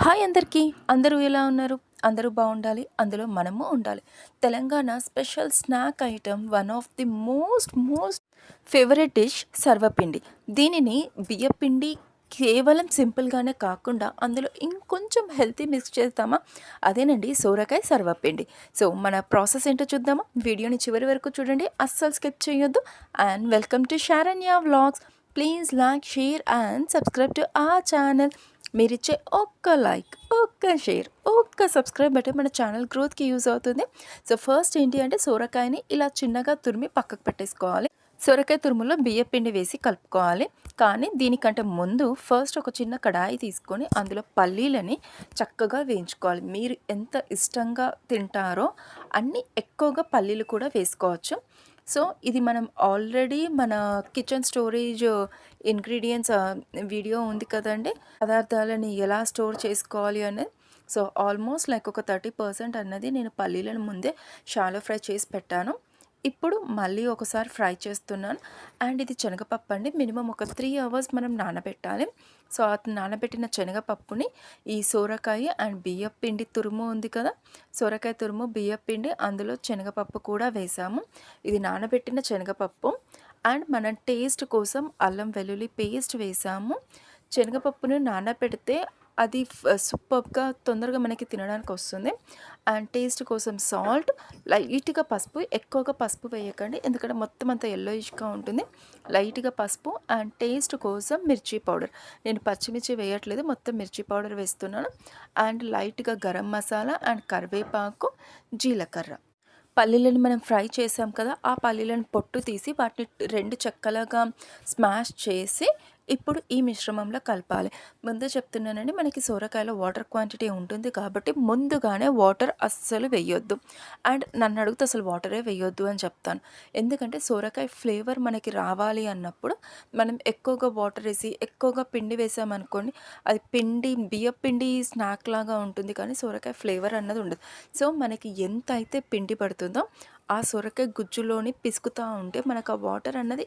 Hi అందరికీ. అందరూ ఎలా ఉన్నారు? అందరూ బాగుండాలి, అందులో మనము ఉండాలి. Telangana special snack item, one of the most favourite dish సర్వపిండి. దీనిని బియ్యపిండి కేవలం సింపుల్గానే కాకుండా అందులో ఇంకొంచెం హెల్తీ మిక్స్ చేద్దామా, అదేనండి సోరకాయ సర్వపిండి. సో మన ప్రాసెస్ ఏంటో చూద్దామా? వీడియోని చివరి వరకు చూడండి, అస్సలు స్కిప్ చేయొద్దు. And welcome to Saranya vlogs. Please like, share and subscribe to our channel. మీరిచ్చే ఒక్క లైక్, ఒక్క షేర్, ఒక్క సబ్స్క్రైబ్ బట్టి మన ఛానల్ గ్రోత్కి యూజ్ అవుతుంది. సో ఫస్ట్ ఏంటి అంటే సొరకాయని ఇలా చిన్నగా తురిమి పక్కకు పెట్టేసుకోవాలి. సొరకాయ తురుములో బియ్య పిండి వేసి కలుపుకోవాలి. కానీ దీనికంటే ముందు ఫస్ట్ ఒక చిన్న కడాయి తీసుకొని అందులో పల్లీలని చక్కగా వేయించుకోవాలి. మీరు ఎంత ఇష్టంగా తింటారో అన్ని ఎక్కువగా పల్లీలు కూడా వేసుకోవచ్చు. సో ఇది మనం ఆల్రెడీ మన కిచెన్ స్టోరేజ్ ఇంగ్రీడియంట్స్ వీడియో ఉంది కదండి, పదార్థాలని ఎలా స్టోర్ చేసుకోవాలి అనేది. సో ఆల్మోస్ట్ లైక్ ఒక 30% అన్నది నేను పల్లీలను ముందే షాలో ఫ్రై చేసి పెట్టాను. ఇప్పుడు మళ్ళీ ఒకసారి ఫ్రై చేస్తున్నాను. అండ్ ఇది శనగపప్పు అండి. మినిమం ఒక 3 అవర్స్ మనం నానబెట్టాలి. సో ఆ నానబెట్టిన శనగపప్పుని ఈ సోరకాయ అండ్ బియ్యం పిండి తురుము ఉంది కదా, సోరకాయ తురుము, బియ్యం పిండి, అందులో శనగపప్పు కూడా వేసాము. ఇది నానబెట్టిన శనగపప్పు. అండ్ మనం టేస్ట్ కోసం అల్లం వెల్లుల్లి పేస్ట్ వేసాము. శనగపప్పును నానబెడితే అది సూపర్గా తొందరగా మనకి తినడానికి వస్తుంది. అండ్ టేస్ట్ కోసం సాల్ట్, లైట్గా పసుపు, ఎక్కువగా పసుపు వేయకండి ఎందుకంటే మొత్తం అంతా ఎల్లోయిష్గా ఉంటుంది. లైట్గా పసుపు అండ్ టేస్ట్ కోసం మిర్చి పౌడర్. నేను పచ్చిమిర్చి వేయట్లేదు, మొత్తం మిర్చి పౌడర్ వేస్తున్నాను. అండ్ లైట్గా గరం మసాలా అండ్ కరివేపాకు, జీలకర్ర. పల్లీలను మనం ఫ్రై చేసాం కదా, ఆ పల్లీలను పొట్టు తీసి వాటిని 2 చెక్కలుగా స్మాష్ చేసి ఇప్పుడు ఈ మిశ్రమంలో కలపాలి. ముందే చెప్తున్నానండి, మనకి సొరకాయలో వాటర్ క్వాంటిటీ ఉంటుంది కాబట్టి ముందుగానే వాటర్ అస్సలు వేయొద్దు. అండ్ నన్ను అడిగితే అసలు వాటరే వేయొద్దు అని చెప్తాను. ఎందుకంటే సొరకాయ ఫ్లేవర్ మనకి రావాలి అన్నప్పుడు మనం ఎక్కువగా వాటర్ వేసి ఎక్కువగా పిండి వేసామనుకోండి, అది బియ్యం పిండి స్నాక్ లాగా ఉంటుంది కానీ సొరకాయ ఫ్లేవర్ అన్నది ఉండదు. సో మనకి ఎంత అయితే పిండి పడుతుందో ఆ సొరకాయ గుజ్జులోని పిసుకుతూ ఉంటే మనకు ఆ వాటర్ అన్నది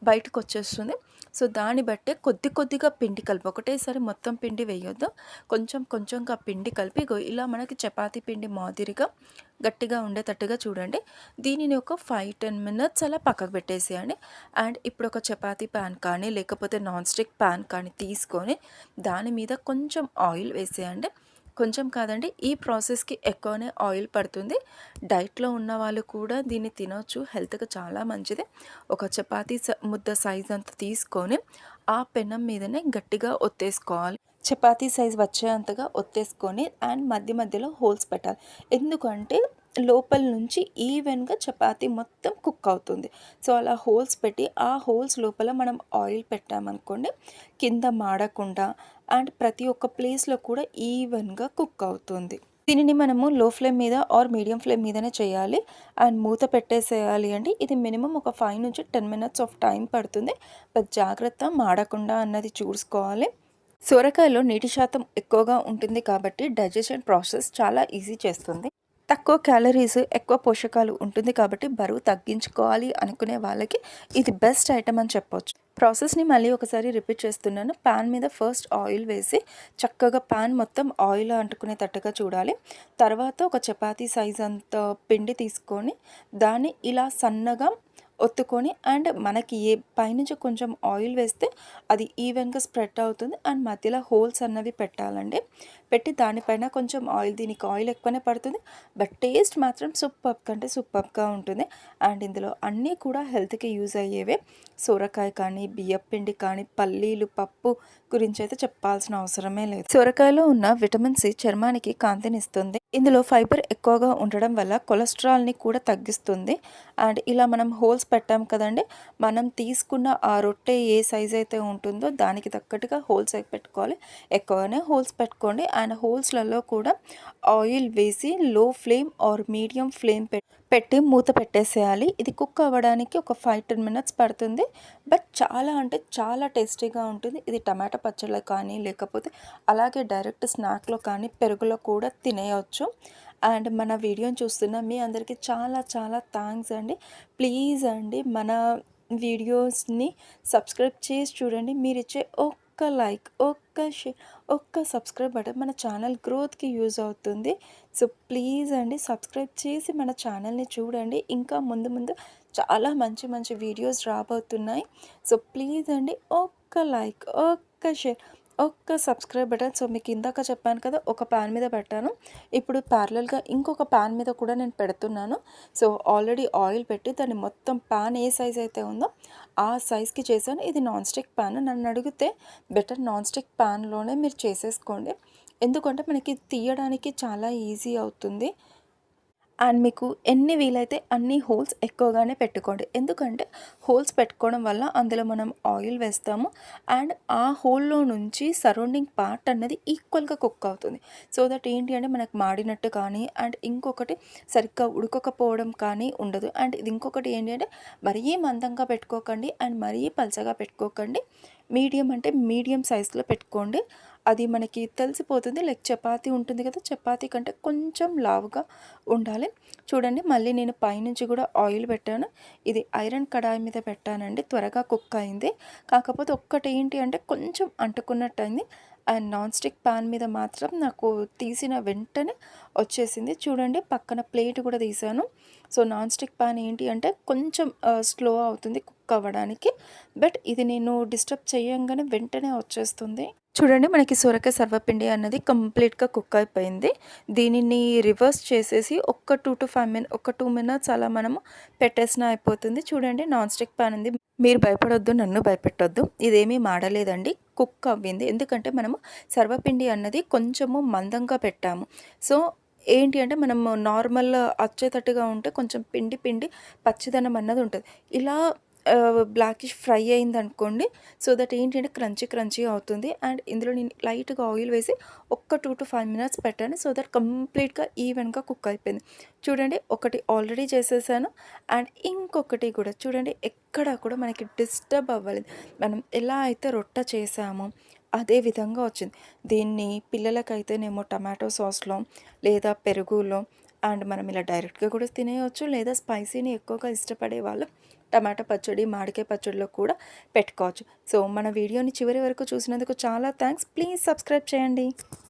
బయటకు వచ్చేస్తుంది. సో దాన్ని బట్టే కొద్దిగా పిండి కలిపి, ఒకటేసారి మొత్తం పిండి వేయొద్దు. కొంచెంగా పిండి కలిపి ఇలా మనకి చపాతీ పిండి మాదిరిగా గట్టిగా ఉండేటట్టుగా చూడండి. దీనిని ఒక 5-10 మినిట్స్ అలా పక్కకు పెట్టేసేయండి. అండ్ ఇప్పుడు ఒక చపాతీ ప్యాన్ కానీ లేకపోతే నాన్ స్టిక్ ప్యాన్ కానీ తీసుకొని దాని మీద కొంచెం ఆయిల్ వేసేయండి. కొంచెం కాదండి, ఈ ప్రాసెస్కి ఎక్కువనే ఆయిల్ పడుతుంది. డైట్లో ఉన్న వాళ్ళు కూడా దీన్ని తినొచ్చు, హెల్త్కి చాలా మంచిది. ఒక చపాతీ ముద్ద సైజ్ అంత తీసుకొని ఆ పెనం మీదనే గట్టిగా ఒత్తేసుకోవాలి. చపాతీ సైజ్ వచ్చేంతగా ఒత్తేసుకొని అండ్ మధ్యలో హోల్స్ పెట్టాలి. ఎందుకంటే లోపల నుంచి ఈవెన్గా చపాతీ మొత్తం కుక్ అవుతుంది. సో అలా హోల్స్ పెట్టి ఆ హోల్స్ లోపల మనం ఆయిల్ పెట్టామనుకోండి, కింద మాడకుండా అండ్ ప్రతి ఒక్క ప్లేస్లో కూడా ఈవెన్గా కుక్ అవుతుంది. దీనిని మనము లో ఫ్లేమ్ మీద ఆర్ మీడియం ఫ్లేమ్ మీదనే చేయాలి. అండ్ మూత పెట్టేసేయాలి అండి. ఇది మినిమం ఒక 5 నుంచి 10 మినిట్స్ ఆఫ్ టైం పడుతుంది. బట్ జాగ్రత్త, మాడకుండా అన్నది చూసుకోవాలి. సొరకాయలో నీటి శాతం ఎక్కువగా ఉంటుంది కాబట్టి డైజెషన్ ప్రాసెస్ చాలా ఈజీ చేస్తుంది. తక్కువ క్యాలరీస్, ఎక్కువ పోషకాలు ఉంటుంది కాబట్టి బరువు తగ్గించుకోవాలి అనుకునే వాళ్ళకి ఇది బెస్ట్ ఐటమ్ అని చెప్పొచ్చు. ప్రాసెస్ని మళ్ళీ ఒకసారి రిపీట్ చేస్తున్నాను. ప్యాన్ మీద ఫస్ట్ ఆయిల్ వేసి చక్కగా ప్యాన్ మొత్తం ఆయిల్ అంటుకునేటట్టుగా చూడాలి. తర్వాత ఒక చపాతీ సైజ్ అంత పిండి తీసుకొని దాన్ని ఇలా సన్నగా ఒత్తుకొని అండ్ మనకి పైనుంచి కొంచెం ఆయిల్ వేస్తే అది ఈవెన్గా స్ప్రెడ్ అవుతుంది. అండ్ మధ్యలో హోల్స్ అన్నవి పెట్టాలండి. పెట్టి దానిపైన కొంచెం ఆయిల్, దీనికి ఆయిల్ ఎక్కువనే పడుతుంది బట్ టేస్ట్ మాత్రం సూపర్గా ఉంటుంది. అండ్ ఇందులో అన్నీ కూడా హెల్త్కి యూజ్ అయ్యేవే. సొరకాయ కానీ, బియ్యం పిండి కానీ, పల్లీలు, పప్పు గురించి అయితే చెప్పాల్సిన అవసరమే లేదు. సొరకాయలో ఉన్న విటమిన్ సి చర్మానికి కాంతినిస్తుంది. ఇందులో ఫైబర్ ఎక్కువగా ఉండడం వల్ల కొలెస్ట్రాల్ని కూడా తగ్గిస్తుంది. అండ్ ఇలా మనం హోల్స్ పెట్టాం కదండి, మనం తీసుకున్న ఆ రొట్టె ఏ సైజ్ అయితే ఉంటుందో దానికి తగ్గట్టుగా హోల్స్ పెట్టుకోవాలి. ఎక్కువగానే హోల్స్ పెట్టుకోండి. అండ్ హోల్స్లలో కూడా ఆయిల్ వేసి లో ఫ్లేమ్ ఆర్ మీడియం ఫ్లేమ్ పెట్టి మూత పెట్టేసేయాలి. ఇది కుక్ అవ్వడానికి ఒక 5-10 మినిట్స్ పడుతుంది. బట్ చాలా అంటే చాలా టేస్టీగా ఉంటుంది. ఇది టమాటా పచ్చళ్ళలో కానీ లేకపోతే అలాగే డైరెక్ట్ స్నాక్లో కానీ పెరుగులో కూడా తినేయచ్చు. అండ్ మన వీడియోని చూస్తున్న మీ అందరికీ చాలా థ్యాంక్స్ అండి. ప్లీజ్ అండి మన వీడియోస్ని సబ్స్క్రైబ్ చేసి చూడండి. మీరు ఇచ్చే ఒక్క లైక్, ఒక్క షేర్, ఒక్క సబ్స్క్రైబ్ బటన్ మన ఛానల్ గ్రోత్‌కి యూజ్ అవుతుంది. సో, ప్లీజ్ అండి సబ్స్క్రైబ్ చేసి మన ఛానల్‌ని చూడండి. ఇంకా ముందు ముందు చాలా మంచి మంచి వీడియోస్ రాబోతున్నాయి. సో, ప్లీజ్ అండి ఒక్క లైక్, ఒక్క షేర్, ఒక్క సబ్స్క్రైబ్ బటన్. సో, మీకు ఇందాక చెప్పాను కదా! ఒక పాన్ మీద పెట్టాను. ఇప్పుడు ప్యారలెల్‌గా ఇంకొక పాన్ మీద కూడా నేను పెడుతున్నాను. సో, ఆల్రెడీ ఆయిల్ పెట్టి దాన్ని మొత్తం పాన్ ఏ సైజ్ అయితే ఉందో ఆ సైజ్‌కి చేశాను. ఇది నాన్ స్టిక్ పాన్. నన్నడిగితే బెటర్ నాన్ స్టిక్ పాన్‌లోనే మీరు చేసేసుకోండి. ఎందుకంటే మనకి తీయడానికి చాలా ఈజీ అవుతుంది. అండ్ మీకు ఎన్ని వీలైతే అన్ని హోల్స్ ఎక్కువగానే పెట్టుకోండి. ఎందుకంటే హోల్స్ పెట్టుకోవడం వల్ల అందులో మనం ఆయిల్ వేస్తాము. అండ్ ఆ హోల్‌లో నుంచి సరౌండింగ్ పార్ట్ అన్నది ఈక్వల్‌గా కుక్ అవుతుంది. సో దట్ ఏంటి అంటే మనకు మాడినట్టు కానీ అండ్ ఇంకొకటి సరిగ్గా ఉడకకపోవడం కానీ ఉండదు. అండ్ ఇది ఇంకొకటి ఏంటి అంటే మరీ మందంగా పెట్టుకోకండి అండ్ మరీ పలచగా పెట్టుకోకండి. మీడియం అంటే మీడియం సైజులో పెట్టుకోండి. అది మనకి తెలిసిపోతుంది. లైక్ చపాతీ ఉంటుంది కదా! చపాతీ కంటే కొంచెం లావుగా ఉండాలి. చూడండి మళ్ళీ నేను పైనుంచి కూడా ఆయిల్ పెట్టాను. ఇది ఐరన్ కడాయి మీద పెట్టానండి. త్వరగా కుక్ అయింది. కాకపోతే ఒక్కటి ఏంటి అంటే కొంచెం అంటుకున్నట్టయింది. అండ్ నాన్ స్టిక్ పాన్ మీద మాత్రం నాకు తీసిన వెంటనే వచ్చేసింది. చూడండి పక్కన ప్లేట్ కూడా తీశాను. సో, నాన్ స్టిక్ పాన్ ఏంటి అంటే కొంచెం స్లో అవుతుంది కుక్ అవ్వడానికి. బట్ ఇది నేను డిస్టర్బ్ చేయంగానే వెంటనే వచ్చేస్తుంది. చూడండి మనకి సొరకాయ సర్వపిండి అన్నది కంప్లీట్‌గా కుక్ అయిపోయింది. దీనిని రివర్స్ చేసేసి ఒక 2 మినిట్స్ అలా మనము పెట్టేసినా అయిపోతుంది. చూడండి నాన్ స్టిక్ పాన్ ఉంది. మీరు భయపడొద్దు, నన్ను భయపెట్టొద్దు. ఇదేమీ మాడలేదండి. కుక్ అవ్వింది. ఎందుకంటే మనము సర్వపిండి అన్నది కొంచెము మందంగా పెట్టాము. సో, ఏంటి అంటే మనము నార్మల్ అచ్చేతట్టుగా ఉంటే కొంచెం పిండి పిండి పచ్చిదనం అన్నది ఉంటది. ఇలా బ్లాకిష్ ఫ్రై అయిందనుకోండి. సో దట్ ఏంటంటే క్రంచీ క్రంచీ అవుతుంది. అండ్ ఇందులో నేను లైట్‌గా ఆయిల్ వేసి ఒక్క 2-5 మినిట్స్ పెట్టాను. సో దట్ కంప్లీట్‌గా ఈవెన్‌గా కుక్ అయిపోయింది. చూడండి ఒకటి ఆల్రెడీ చేసేసాను. అండ్ ఇంకొకటి కూడా చూడండి ఎక్కడ కూడా మనకి డిస్టర్బ్ అవ్వలేదు. మనం ఎలా అయితే రొట్టె చేసామో అదే విధంగా వచ్చింది. దీన్ని పిల్లలకైతేనేమో టమాటో సాస్‌లో లేదా పెరుగులో అండ్ మనం ఇలా డైరెక్ట్‌గా కూడా తినేయొచ్చు. లేదా స్పైసీని ఎక్కువగా ఇష్టపడే వాళ్ళు టమాటా పచ్చడి, మామిడికాయ పచ్చడిలో కూడా పెట్టుకోవచ్చు. సో, మన వీడియోని చివరి వరకు చూసినందుకు చాలా థాంక్స్. ప్లీజ్ సబ్స్క్రైబ్ చేయండి.